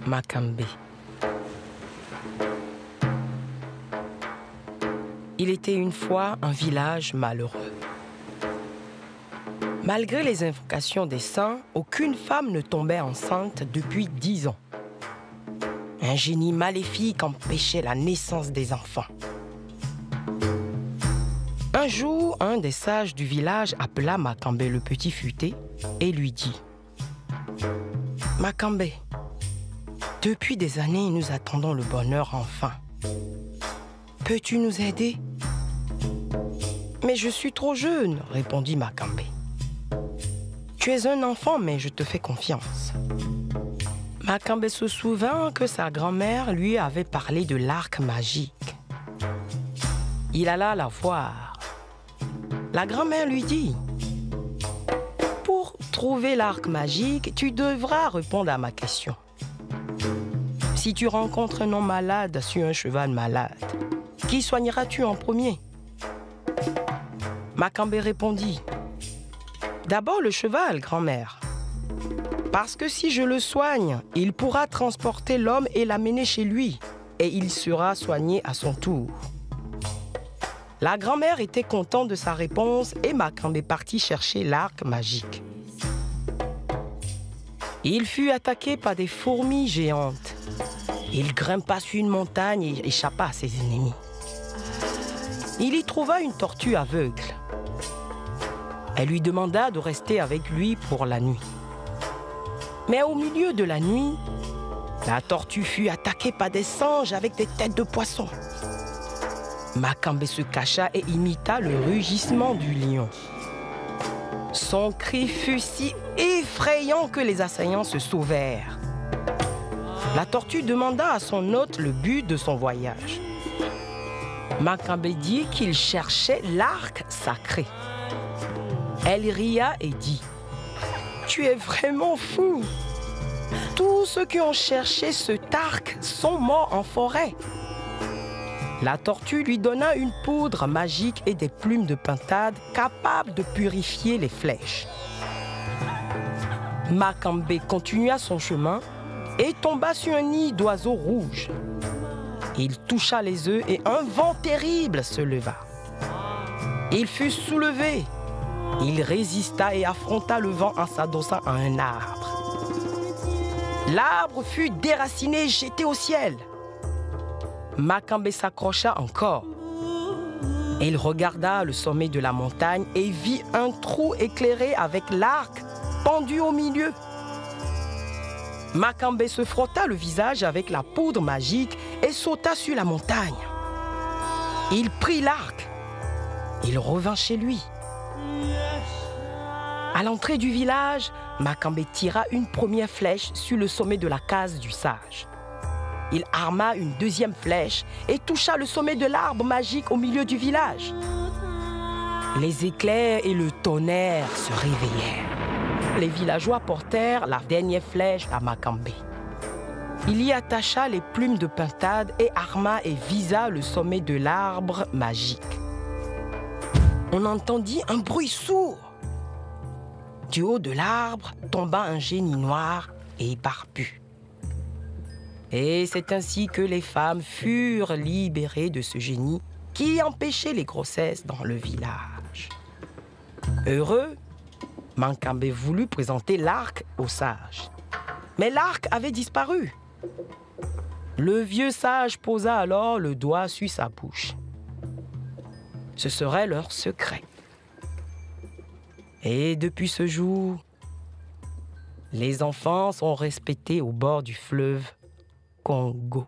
Makambé. Il était une fois un village malheureux. Malgré les invocations des saints, aucune femme ne tombait enceinte depuis 10 ans. Un génie maléfique empêchait la naissance des enfants. Un jour, un des sages du village appela Makambé le petit futé et lui dit: « Makambé, depuis des années, nous attendons le bonheur enfin. Peux-tu nous aider ?»« Mais je suis trop jeune, » répondit Makambé. « Tu es un enfant, mais je te fais confiance. » Makambé se souvint que sa grand-mère lui avait parlé de l'arc magique. Il alla la voir. La grand-mère lui dit: « Pour trouver l'arc magique, tu devras répondre à ma question. Si tu rencontres un homme malade sur un cheval malade, qui soigneras-tu en premier ?» Makambé répondit: « D'abord le cheval, grand-mère. Parce que si je le soigne, il pourra transporter l'homme et l'amener chez lui, et il sera soigné à son tour. » La grand-mère était contente de sa réponse et Makambé partit chercher l'arc magique. Il fut attaqué par des fourmis géantes. Il grimpa sur une montagne et échappa à ses ennemis. Il y trouva une tortue aveugle. Elle lui demanda de rester avec lui pour la nuit. Mais au milieu de la nuit, la tortue fut attaquée par des singes avec des têtes de poisson. Makambé se cacha et imita le rugissement du lion. Son cri fut si effrayant que les assaillants se sauvèrent. La tortue demanda à son hôte le but de son voyage. Makambé dit qu'il cherchait l'arc sacré. Elle ria et dit: « Tu es vraiment fou! Tous ceux qui ont cherché cet arc sont morts en forêt. » La tortue lui donna une poudre magique et des plumes de pintade capables de purifier les flèches. Makambé continua son chemin et tomba sur un nid d'oiseaux rouges. Il toucha les œufs et un vent terrible se leva. Il fut soulevé. Il résista et affronta le vent en s'adossant à un arbre. L'arbre fut déraciné et jeté au ciel. Makambé s'accrocha encore. Il regarda le sommet de la montagne et vit un trou éclairé avec l'arc pendu au milieu. Makambé se frotta le visage avec la poudre magique et sauta sur la montagne. Il prit l'arc. Il revint chez lui. À l'entrée du village, Makambé tira une première flèche sur le sommet de la case du sage. Il arma une deuxième flèche et toucha le sommet de l'arbre magique au milieu du village. Les éclairs et le tonnerre se réveillèrent. Les villageois portèrent la dernière flèche à Makambé. Il y attacha les plumes de pintade et arma et visa le sommet de l'arbre magique. On entendit un bruit sourd. Du haut de l'arbre tomba un génie noir et barbu. Et c'est ainsi que les femmes furent libérées de ce génie qui empêchait les grossesses dans le village. Heureux, Makambé voulut présenter l'arc aux sages. Mais l'arc avait disparu. Le vieux sage posa alors le doigt sur sa bouche. Ce serait leur secret. Et depuis ce jour, les enfants sont respectés au bord du fleuve Congo.